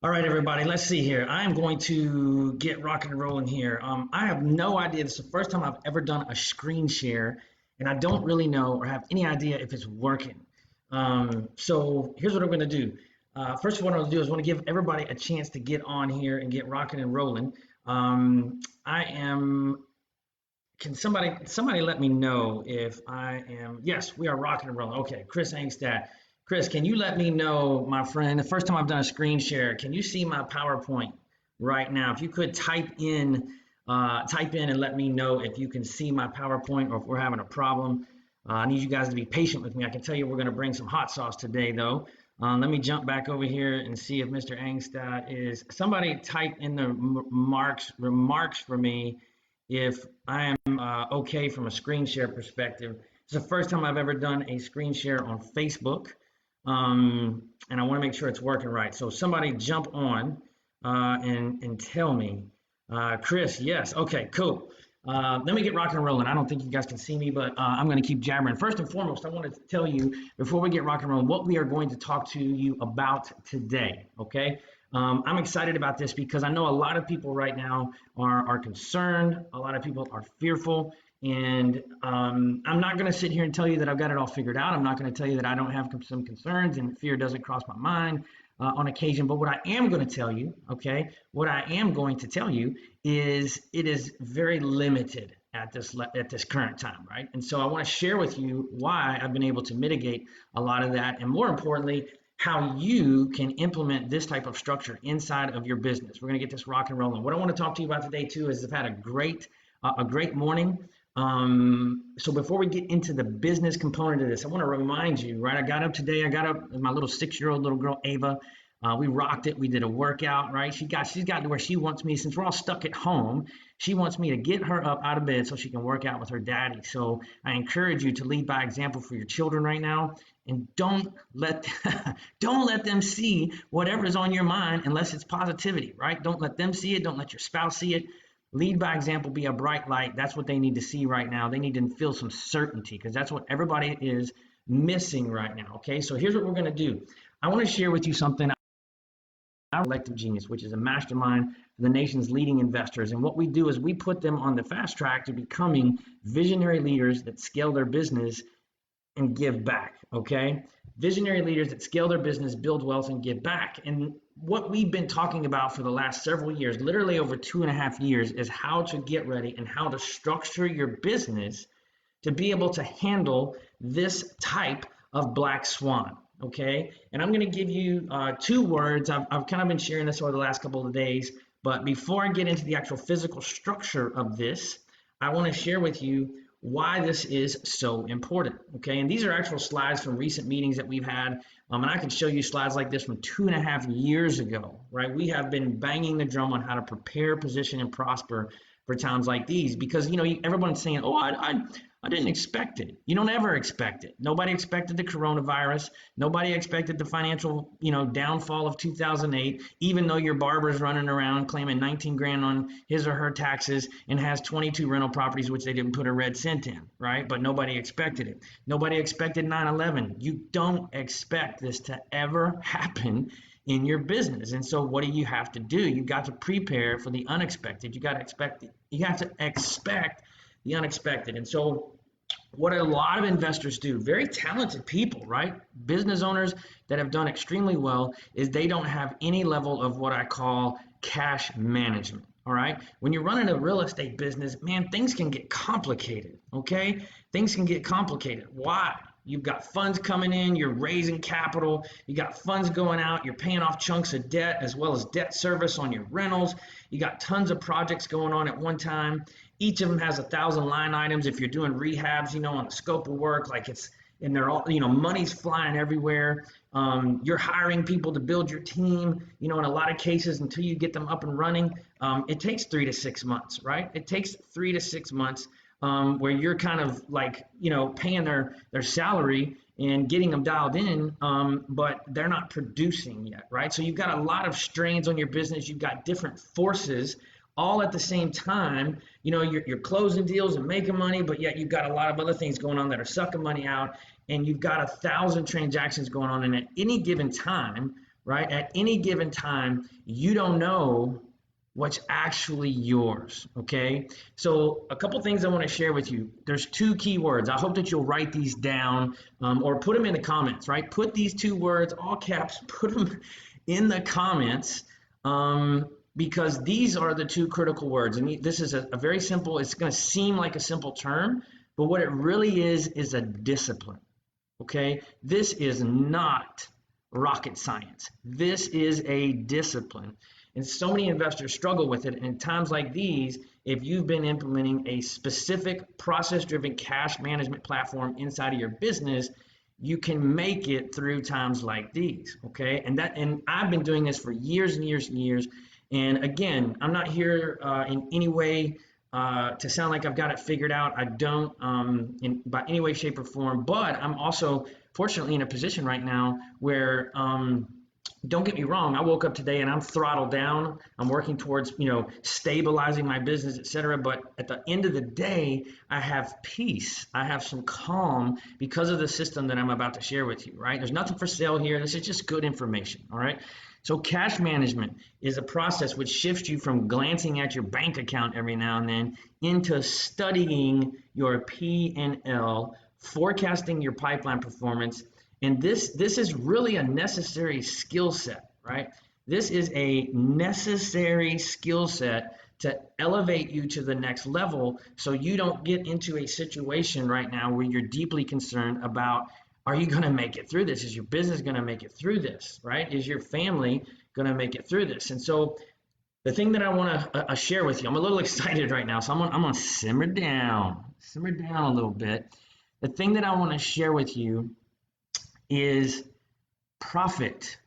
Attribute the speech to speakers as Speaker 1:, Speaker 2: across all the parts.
Speaker 1: All right, everybody, let's see here. I'm going to get rocking and rolling here. I have no idea. This is the first time I've ever done a screen share, and I don't really know or have any idea if it's working. So here's what I'm going to do. First, what I'm going to do is I want to give everybody a chance to get on here and get rocking and rolling. I am. Can somebody let me know if I am? Yes, we are rocking and rolling. Okay, Chris Angstad. Chris, can you let me know, my friend, the first time I've done a screen share, can you see my PowerPoint right now? If you could type in and let me know if you can see my PowerPoint or if we're having a problem. I need you guys to be patient with me. I can tell you we're going to bring some hot sauce today, though. Let me jump back over here and see if Mr. Angstad is. Somebody type in the remarks for me if I am okay from a screen share perspective. It's the first time I've ever done a screen share on Facebook. And I want to make sure it's working right. So somebody jump on and tell me. Chris, yes. Okay, cool. Let me get rocking and rolling. I don't think you guys can see me, but I'm going to keep jabbering. First and foremost, I wanted to tell you before we get rocking and rolling what we are going to talk to you about today. Okay. I'm excited about this because I know a lot of people right now are concerned. A lot of people are fearful. And I'm not going to sit here and tell you that I've got it all figured out. I'm not going to tell you that I don't have some concerns and fear doesn't cross my mind on occasion. But what I am going to tell you, okay, what I am going to tell you is it is very limited at this current time, right? And so I want to share with you why I've been able to mitigate a lot of that, and more importantly, how you can implement this type of structure inside of your business. We're going to get this rock and rolling. What I want to talk to you about today too is I've had a great morning. So before we get into the business component of this, I want to remind you, right? I got up today. I got up with my little 6-year-old little girl, Ava. We rocked it. We did a workout, right? She's gotten to where she wants me, since we're all stuck at home, she wants me to get her up out of bed so she can work out with her daddy. So I encourage you to lead by example for your children right now, and don't let them see whatever is on your mind unless it's positivity, right? Don't let them see it. Don't let your spouse see it. Lead by example, be a bright light. That's what they need to see right now. They need to feel some certainty because that's what everybody is missing right now. Okay, so here's what we're going to do. I want to share with you something. Our Collective Genius, which is a mastermind for the nation's leading investors. And what we do is we put them on the fast track to becoming visionary leaders that scale their business and give back. Okay, visionary leaders that scale their business, build wealth, and give back. And what we've been talking about for the last several years, literally over 2.5 years, is how to get ready and how to structure your business to be able to handle this type of black swan. Okay, and I'm going to give you 2 words. I've kind of been sharing this over the last couple of days, but before I get into the actual physical structure of this, I want to share with you why this is so important. Okay, and these are actual slides from recent meetings that we've had, and I can show you slides like this from 2.5 years ago, right? We have been banging the drum on how to prepare, position, and prosper for times like these, because everyone's saying, oh, I didn't expect it. You don't ever expect it. Nobody expected the coronavirus. Nobody expected the financial, downfall of 2008, even though your barber's running around claiming 19 grand on his or her taxes and has 22 rental properties, which they didn't put a red cent in, right? But nobody expected it. Nobody expected 9/11. You don't expect this to ever happen in your business. And so what do you have to do? You got to prepare for the unexpected. You have to expect the unexpected. And so what a lot of investors do, very talented people, right? Business owners that have done extremely well, is they don't have any level of what I call cash management. All right. When you're running a real estate business, man, things can get complicated. Okay. Things can get complicated. Why? You've got funds coming in, you're raising capital, you got funds going out, you're paying off chunks of debt as well as debt service on your rentals. You got tons of projects going on at one time. Each of them has 1,000 line items. If you're doing rehabs, on the scope of work, and they're all, money's flying everywhere. You're hiring people to build your team, in a lot of cases until you get them up and running. It takes 3 to 6 months, right? It takes 3 to 6 months. Where you're kind of paying their salary and getting them dialed in, but they're not producing yet, right? So you've got a lot of strains on your business. You've got different forces all at the same time. You're closing deals and making money, but yet you've got a lot of other things going on that are sucking money out, and you've got 1,000 transactions going on. And at any given time, right? At any given time, you don't know what's actually yours, okay? So a couple things I want to share with you. There's two key words. I hope that you'll write these down, or put them in the comments, right? Put these two words, all caps, put them in the comments, because these are the two critical words. And this is a very simple, it's going to seem like a simple term, but what it really is a discipline, okay? This is not rocket science. This is a discipline. And so many investors struggle with it. And in times like these, if you've been implementing a specific process-driven cash management platform inside of your business, you can make it through times like these, okay? And I've been doing this for years and years and years. And again, I'm not here in any way to sound like I've got it figured out. I don't by any way, shape, or form, but I'm also fortunately in a position right now where don't get me wrong, I woke up today and I'm throttled down. I'm working towards, stabilizing my business, et cetera. But at the end of the day, I have peace. I have some calm because of the system that I'm about to share with you, right? There's nothing for sale here. This is just good information, all right? So cash management is a process which shifts you from glancing at your bank account every now and then into studying your P&L, forecasting your pipeline performance. And this is really a necessary skill set, right? This is a necessary skill set to elevate you to the next level so you don't get into a situation right now where you're deeply concerned about, are you going to make it through this? Is your business going to make it through this, right? Is your family going to make it through this? And so the thing that I want to share with you, I'm a little excited right now, so I'm going to simmer down a little bit. The thing that I want to share with you is profit.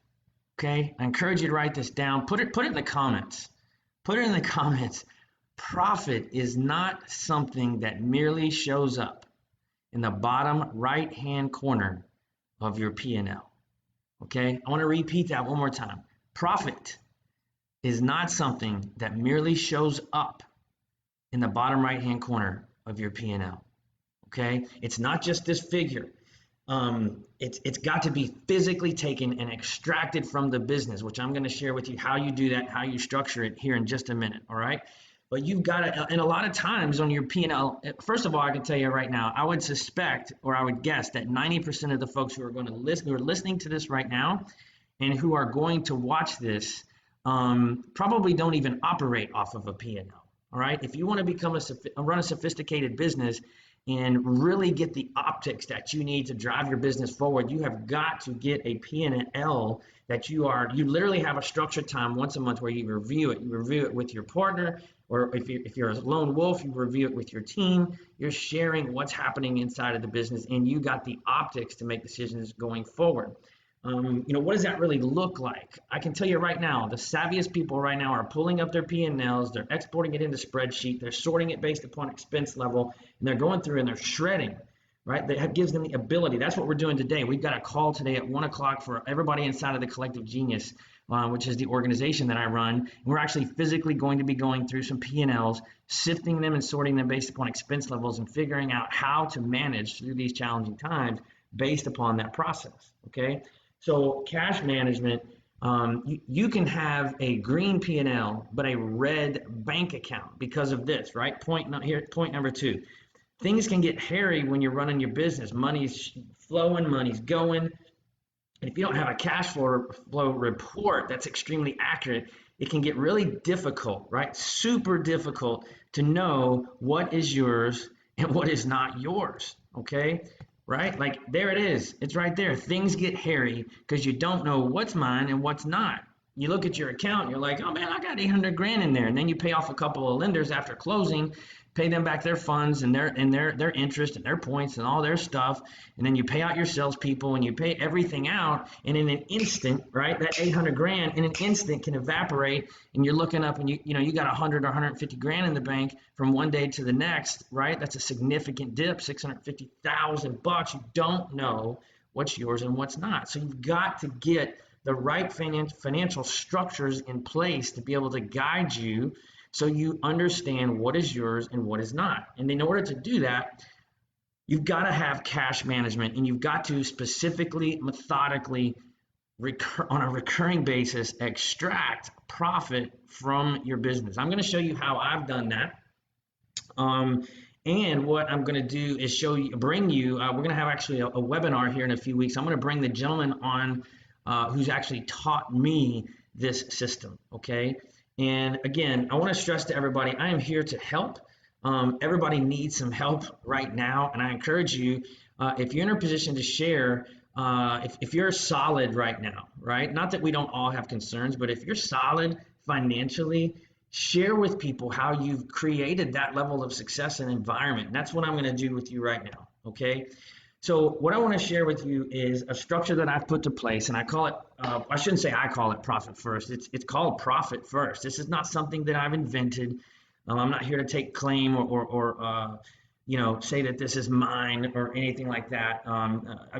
Speaker 1: Okay, I encourage you to write this down. Put it in the comments. Put it in the comments. Profit is not something that merely shows up in the bottom right hand corner of your P&L. Okay, I want to repeat that one more time. Profit is not something that merely shows up in the bottom right hand corner of your P&L. Okay, it's not just this figure. It's got to be physically taken and extracted from the business, which I'm going to share with you how you do that, how you structure it here in just a minute. All right. But you've got to, and a lot of times on your P&L, first of all, I can tell you right now, I would suspect, or I would guess that 90% of the folks who are going to listen, who are listening to this right now and who are going to watch this, probably don't even operate off of a P&L. All right. If you want to run a sophisticated business and really get the optics that you need to drive your business forward, you have got to get a P&L that you literally have a structured time once a month where you review it. You review it with your partner, or if you're a lone wolf, you review it with your team. You're sharing what's happening inside of the business, and you got the optics to make decisions going forward. What does that really look like? I can tell you right now, the savviest people right now are pulling up their P&Ls, they're exporting it into spreadsheet, they're sorting it based upon expense level, and they're going through and they're shredding, right? That gives them the ability. That's what we're doing today. We've got a call today at 1 o'clock for everybody inside of the Collective Genius, which is the organization that I run. And we're actually physically going to be going through some P&Ls, sifting them and sorting them based upon expense levels and figuring out how to manage through these challenging times based upon that process, okay? So cash management, you can have a green P&L, but a red bank account because of this, right? Point number 2. Things can get hairy when you're running your business. Money's flowing, money's going. And if you don't have a cash flow report that's extremely accurate, it can get really difficult, right? Super difficult to know what is yours and what is not yours, okay? Right? Like there it is. It's right there. Things get hairy because you don't know what's mine and what's not. You look at your account and you're like, oh man, I got 800 grand in there. And then you pay off a couple of lenders after closing, pay them back their funds and their interest and their points and all their stuff. And then you pay out your salespeople and you pay everything out. And in an instant, right, that 800 grand in an instant can evaporate. And you're looking up and you got 100 or 150 grand in the bank from one day to the next, right? That's a significant dip, $650,000. You don't know what's yours and what's not. So you've got to get the right financial structures in place to be able to guide you so you understand what is yours and what is not. And in order to do that, you've got to have cash management, and you've got to specifically, methodically on a recurring basis, extract profit from your business. I'm going to show you how I've done that. Um, and what I'm going to do is bring you, we're going to have actually a webinar here in a few weeks. I'm going to bring the gentleman on who's actually taught me this system, okay? And again, I want to stress to everybody, I am here to help. Everybody needs some help right now, and I encourage you, if you're in a position to share, if you're solid right now, right? Not that we don't all have concerns, but if you're solid financially, share with people how you've created that level of success and environment. And that's what I'm going to do with you right now, okay? So what I want to share with you is a structure that I've put to place, and I call it, I shouldn't say I call it Profit First. It's called Profit First. This is not something that I've invented. I'm not here to take claim or say that this is mine or anything like that.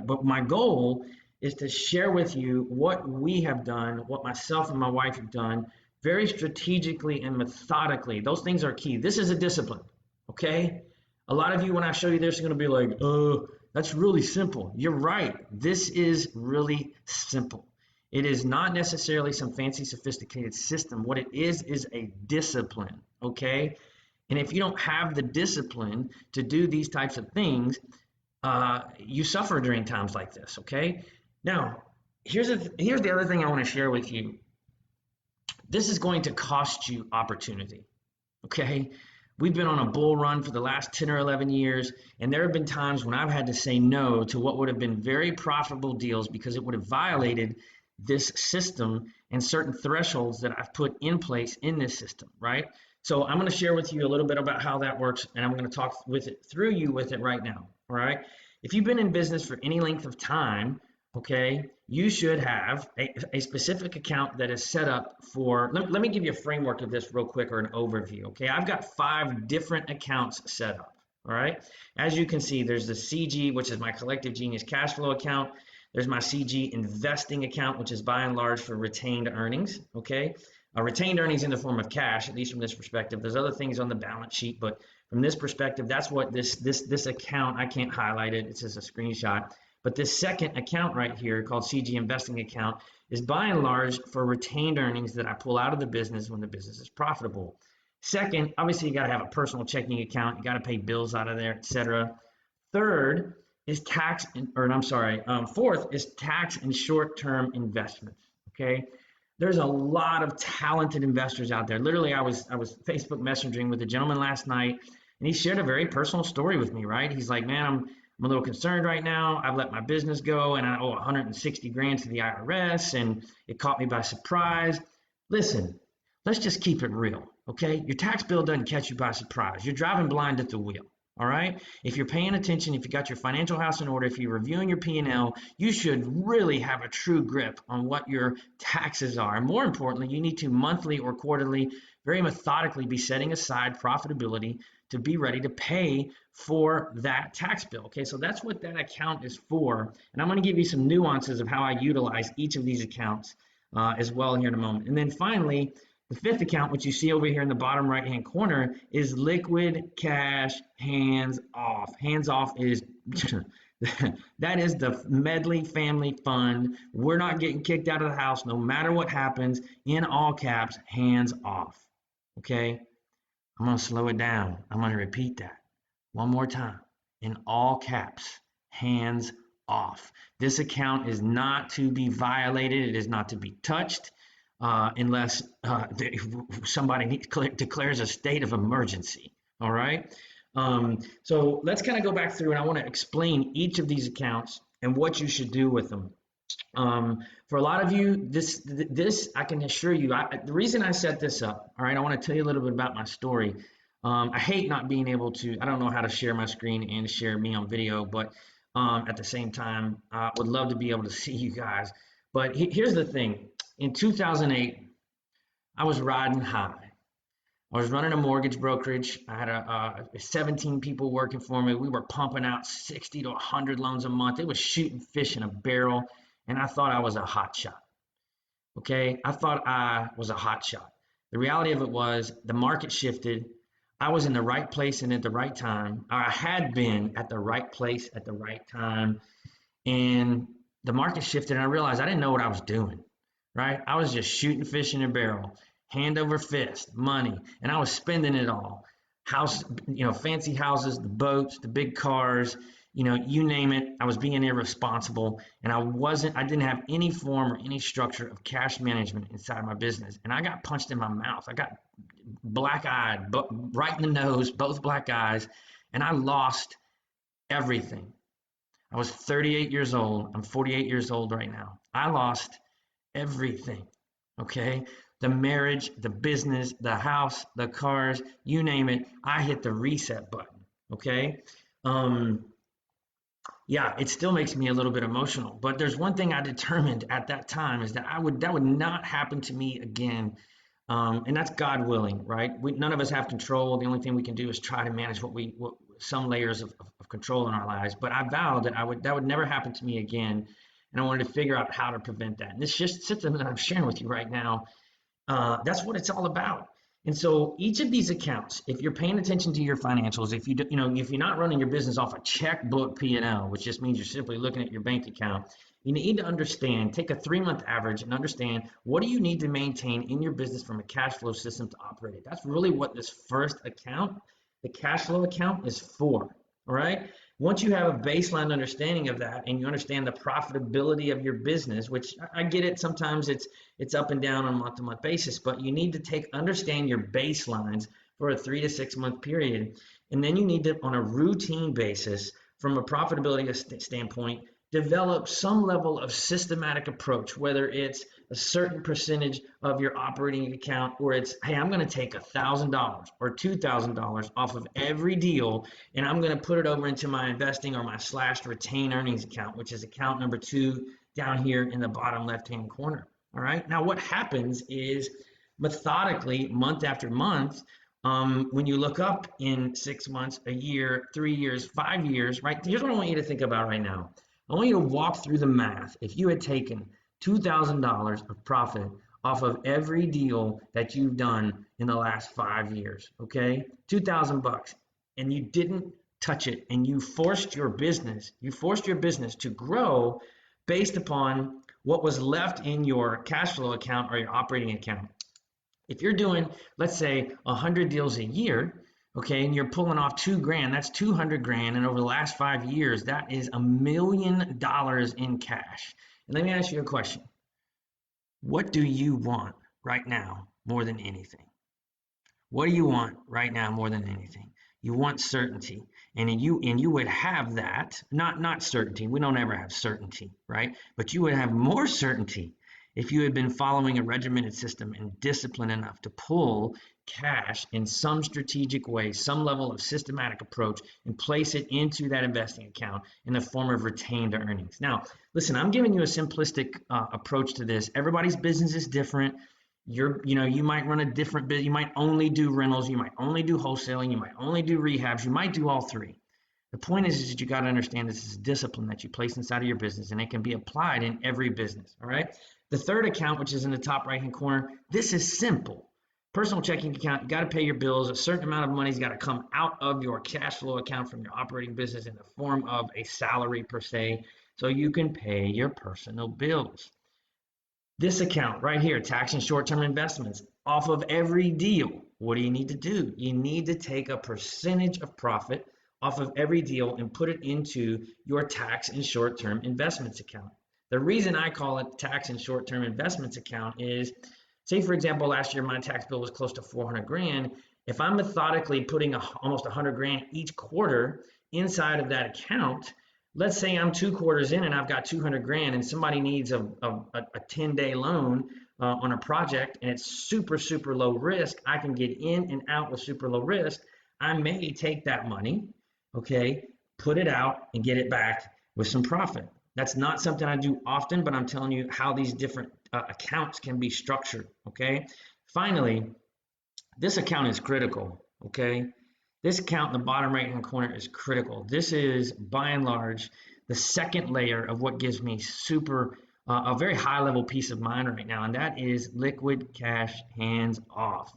Speaker 1: But my goal is to share with you what we have done, what myself and my wife have done, very strategically and methodically. Those things are key. This is a discipline, okay? A lot of you, when I show you this, are going to be like, oh, that's really simple. You're right. This is really simple. It is not necessarily some fancy, sophisticated system. What it is a discipline, okay? And if you don't have the discipline to do these types of things, you suffer during times like this, okay? Now, here's the other thing I want to share with you. This is going to cost you opportunity, okay? We've been on a bull run for the last 10 or 11 years, and there have been times when I've had to say no to what would have been very profitable deals because it would have violated this system and certain thresholds that I've put in place in this system, right? So I'm going to share with you a little bit about how that works, and I'm going to talk through you with it right now, all right? If you've been in business for any length of time, okay, you should have a specific account that is set up for, let me give you a framework of this real quick, or an overview, okay? I've got 5 different accounts set up, all right? As you can see, there's the CG, which is my Collective Genius Cash Flow account. There's my CG Investing account, which is by and large for retained earnings, okay? Retained earnings in the form of cash, at least from this perspective. There's other things on the balance sheet, but from this perspective, that's what this account, I can't highlight it, it's just a screenshot. But this second account right here called CG Investing account is by and large for retained earnings that I pull out of the business when the business is profitable. Second, obviously you got to have a personal checking account. You got to pay bills out of there, etc. Third is fourth is tax and short-term investments. Okay, there's a lot of talented investors out there. Literally, I was Facebook messaging with a gentleman last night, and he shared a very personal story with me. Right? He's like, man, I'm a little concerned right now. I've let my business go and I owe 160 grand to the IRS and it caught me by surprise. Listen, let's just keep it real, okay? Your tax bill doesn't catch you by surprise. You're driving blind at the wheel, all right? If you're paying attention, if you got your financial house in order, if you're reviewing your P&L, you should really have a true grip on what your taxes are. And more importantly, you need to monthly or quarterly, very methodically be setting aside profitability to be ready to pay for that tax bill. Okay, so that's what that account is for. And I'm going to give you some nuances of how I utilize each of these accounts as well here in a moment. And then finally, the 5th account, which you see over here in the bottom right-hand corner, is liquid cash hands off. Hands off is that is the Medley Family Fund. We're not getting kicked out of the house no matter what happens. In all caps, hands off. Okay, I'm going to slow it down. I'm going to repeat that one more time. In all caps, hands off. This account is not to be violated. It is not to be touched unless somebody declares a state of emergency. All right. So let's kind of go back through, and I want to explain each of these accounts and what you should do with them. For a lot of you, this I can assure you, the reason I set this up, all right, I want to tell you a little bit about my story. I hate not being able to, I don't know how to share my screen and share me on video, but at the same time, I would love to be able to see you guys. But here's the thing. In 2008, I was riding high. I was running a mortgage brokerage. I had 17 people working for me. We were pumping out 60 to 100 loans a month. It was shooting fish in a barrel. And I thought I was a hot shot. Okay, I thought I was a hot shot. The reality of it was the market shifted. I was in the right place and at the right time. Or I had been at the right place at the right time. And the market shifted and I realized I didn't know what I was doing, right? I was just shooting fish in a barrel, hand over fist, money, and I was spending it all. House, fancy houses, the boats, the big cars, you name it. I was being irresponsible and I didn't have any form or any structure of cash management inside my business. And I got punched in my mouth. I got black eyed, right in the nose, both black eyes, and I lost everything. I was 38 years old. I'm 48 years old right now. I lost everything. Okay. The marriage, the business, the house, the cars, you name it. I hit the reset button. Okay. Yeah, it still makes me a little bit emotional, but there's one thing I determined at that time is that that would not happen to me again. And that's God willing, right? None of us have control. The only thing we can do is try to manage some layers of control in our lives. But I vowed that that would never happen to me again, and I wanted to figure out how to prevent that. And this just something that I'm sharing with you right now. That's what it's all about. And so each of these accounts, if you're paying attention to your financials, if if you're not running your business off a checkbook P&L, which just means you're simply looking at your bank account, you need to understand, take a 3-month average and understand what do you need to maintain in your business from a cash flow system to operate it. That's really what this first account, the cash flow account, is for. All right. Once you have a baseline understanding of that and you understand the profitability of your business, which I get it, sometimes it's up and down on a month-to-month basis, but you need to understand your baselines for a 3 to 6 month period. And then you need to, on a routine basis, from a profitability standpoint, develop some level of systematic approach, whether it's a certain percentage of your operating account, or it's, hey, I'm going to take $1,000 or $2,000 off of every deal, and I'm going to put it over into my investing or my / retained earnings account, which is account number 2 down here in the bottom left-hand corner. All right. Now, what happens is methodically, month after month, when you look up in 6 months, a year, 3 years, 5 years, right? Here's what I want you to think about right now. I want you to walk through the math. If you had taken $2,000 of profit off of every deal that you've done in the last 5 years, okay? $2,000, and you didn't touch it, and you forced your business to grow based upon what was left in your cash flow account or your operating account. If you're doing, let's say, 100 deals a year, okay, and you're pulling off $2,000, that's 200 grand, and over the last 5 years, that is $1 million in cash. And let me ask you a question. What do you want right now more than anything? What do you want right now more than anything? You want certainty, and you would have that, not certainty. We don't ever have certainty, right? But you would have more certainty if you had been following a regimented system and disciplined enough to pull cash in some strategic way, some level of systematic approach, and place it into that investing account in the form of retained earnings. Now, listen, I'm giving you a simplistic approach to this. Everybody's business is different. You might run a different business. You might only do rentals. You might only do wholesaling. You might only do rehabs. You might do all three. The point is that you got to understand this is discipline that you place inside of your business, and it can be applied in every business. All right. The third account, which is in the top right-hand corner, this is simple. Personal checking account, you got to pay your bills. A certain amount of money's got to come out of your cash flow account from your operating business in the form of a salary per se, so you can pay your personal bills. This account right here, tax and short-term investments, off of every deal, what do you need to do? You need to take a percentage of profit off of every deal and put it into your tax and short-term investments account. The reason I call it tax and short-term investments account is, say for example, last year my tax bill was close to 400 grand. If I'm methodically putting almost 100 grand each quarter inside of that account, let's say I'm 2 quarters in and I've got 200 grand and somebody needs a 10-day loan on a project and it's super, super low risk. I can get in and out with super low risk. I may take that money, okay, put it out and get it back with some profit. That's not something I do often, but I'm telling you how these different accounts can be structured, okay? Finally, this account is critical, okay? This account in the bottom right-hand corner is critical. This is, by and large, the second layer of what gives me a very high-level peace of mind right now, and that is liquid cash hands off.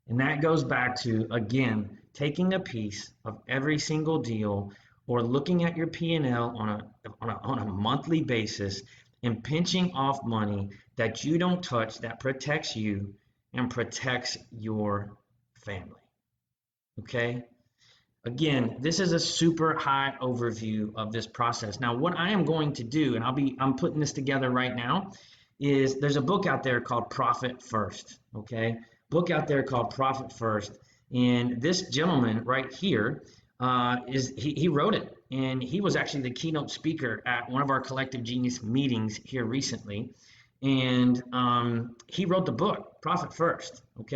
Speaker 1: And that goes back to, again, taking a piece of every single deal or looking at your P&L on a monthly basis and pinching off money that you don't touch, that protects you and protects your family. Okay? Again, this is a super high overview of this process. Now, what I am going to do, and I'm putting this together right now, is there's a book out there called Profit First. Okay, book out there called Profit First, and this gentleman right here he wrote it, and he was actually the keynote speaker at one of our Collective Genius meetings here recently, and he wrote the book Profit First. Okay.